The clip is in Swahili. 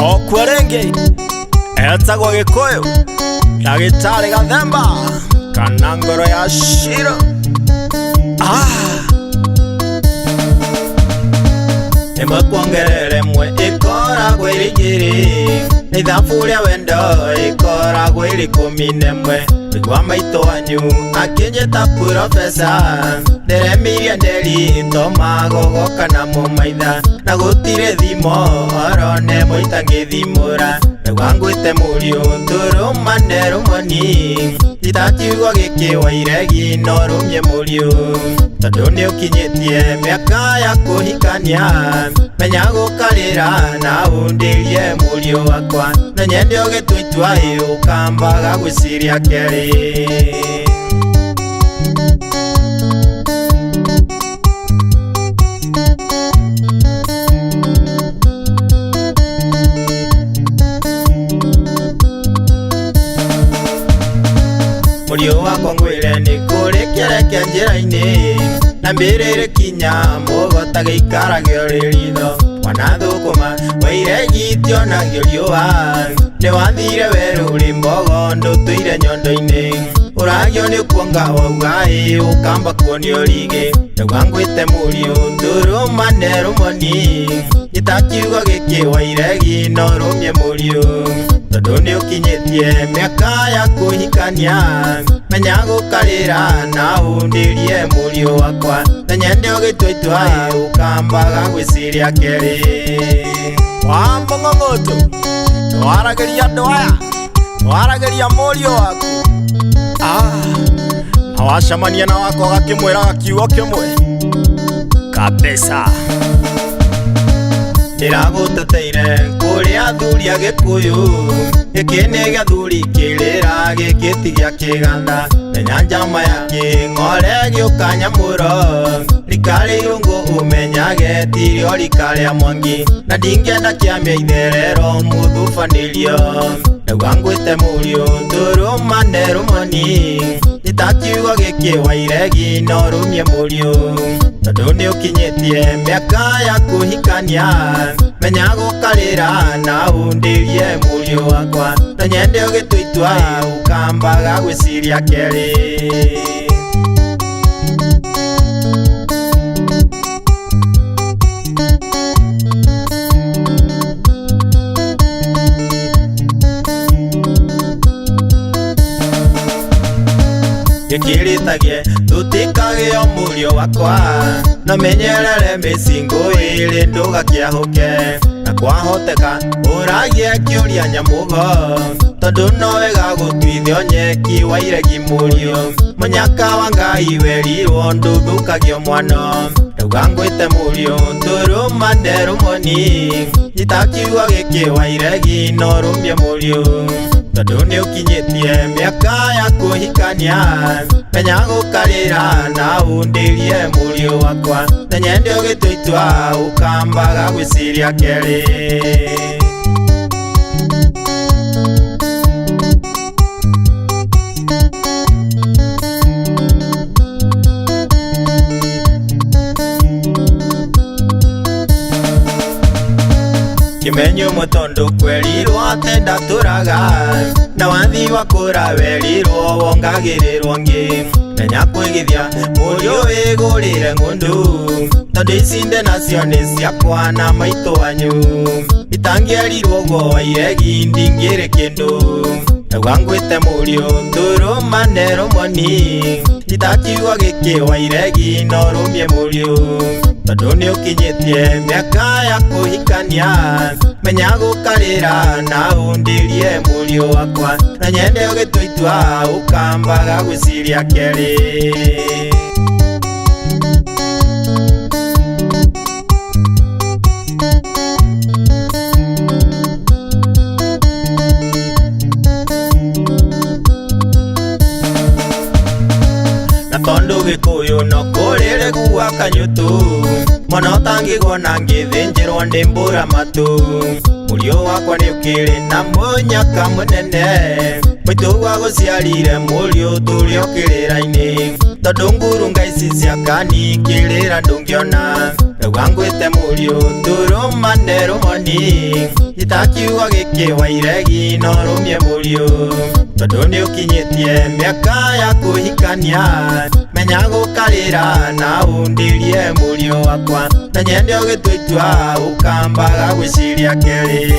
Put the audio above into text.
Okwerenge etagwo Gikuyu Ndagĩtarĩ Gathemba kana ngoro ya Shiro. Imwe kuongerera imwe ikoragwo iri igĩrĩ, na ithabu rĩa wendo ikoragwo iri 11. Mĩigua maitũ wanyu akĩnjĩta Profesa, ndĩremirie ndĩrito magogoka na mũmaitha, na gũtirĩ thimo orone mũita ngĩthimũra. Mĩigua ngwĩte mũriũ tũrũmane rũmoni, itakiugo gĩkĩwa iregi no rũmie mũriũ, tondũ nĩ ũkinyĩtie mĩaka ya kũhikania. Menya gũkarĩra na ũndĩrie mũriũ wakwa, na nyende ũgĩtua itua ũkambaga gwĩciria kerĩ. Mũriũ wakwa ngwĩre nĩ kũrĩ kĩreke njĩra-inĩ, na mbĩrĩrĩ kinya mũgota gĩikaragio rĩritho. Mwana thũkũma wairegitio na riũa, nĩ wathire werũ mbogo ndũtũire nyondo-inĩ. Ũragio nĩ kuonga wauga ũkamba kuonio rigi. Mĩigua ngwĩte mũriũ tũrũmane rũmoni, itakiugo gĩkĩwa iregi no rũmie mũriũ, tondũ nĩ ũkinyĩtie mĩaka ya kũhikania. Menya gũkarĩra na ũndĩrie mũriũ wakwa, na nyende ũgĩtua itua ũkambaga gwĩciria kerĩ. Wambũng'ũng'ũtũ nĩwaragĩria andũ aya, nĩwaragĩria mũriũ waku, na wacemania na wako gakĩmwĩra kiugo kĩmwe kabisa. Ndĩragũteteire kũrĩ athuri a Gĩkũyũ, gĩkĩ nĩ gĩathuri kĩrĩra gĩkĩ ti gĩa kĩganda. Menya njama ya kĩng'ore gĩũka nyamũro, rika rĩirũngũ ũmenyage tirio rika rĩa Mwangi, na ndingĩenda kĩambia itherero mũthubanĩrio. Mĩigua ngwĩte mũriũ tũrũmane rũmoni, itakiugo gĩkĩwa iregi no rũmie mũriũ, tondũ nĩ ũkinyĩtie mĩaka ya kũhikania. Menya gũkarĩra na ũndĩrie mũriũ wakwa, na nyende ũgĩtua itua ũkambaga gwĩciria kerĩ. Gĩkĩrĩtagie tũtikagĩo mũriũ wakwa, na menyerere mĩcingo ĩrĩ ndũgakĩahũke, na kwahoteka ũragie kĩũria nyamũgo, tondũ no wega gũtuithio nyeki wa iregi mũriũ. Mũnyaka wa Ngai werirwo ndũthũkagio mwana. Mĩigua ngwĩte mũriũ tũrũmane rũmoni, itakiugo gĩkĩwa iregi no rũmie mũriũ, tondũ nĩ ũkinyĩtie mĩaka ya kũhikania. Menya gũkarĩra na ũndĩrie mũriũ wakwa, na nyende ũgĩtua itua ũkambaga gwĩciria kerĩ. Kĩmenyo mũtondu kwerirwo atĩ ndatũraga, na wathi wakũra werirwo wongagĩrĩrwo ngĩ. Menya kwĩgithia mũriũ wĩgũrĩre ng'ũndũ, tondũ ici nde nacio nĩ ciakwa na maitũ wanyu. Itangĩerirwo ũguo iregi ndingĩrĩ kĩndũ. Mĩigua ngwĩte mũriũ tũrũmane rũmoni, itakiugo gĩkĩwa iregi no rũmie mũriũ, tondũ nĩ ũkinyĩtie mĩaka ya kũhikania. Menya gũkarĩra na ũndĩrie mũriũ wakwa, na nyende ũgĩtua itua ũkambaga gwĩciria kerĩ. Na tondũ Gĩkũyũ no kũrĩre gua kanyũtũ, mwana ũtangĩgwo na ngĩthĩnjĩrwo ndĩ mbũra matũ. Mũriũ wakwa nĩ ũkĩrĩ na mũnyaka mũnene, maitũ gwa gũciarire mũriũ tũrĩ o kĩrĩra-inĩ, tondũ ngurunga ici cia kani kĩrĩra ndũngĩona. Rwangwite murio turumane rumoni itakiuga giki wairegi no rumie murio tondu ni ukinyitie miaka ya kuhikania menya gukarira na undirie murio wakwa na nyende ugitwitua ukambaga gwiciria keri.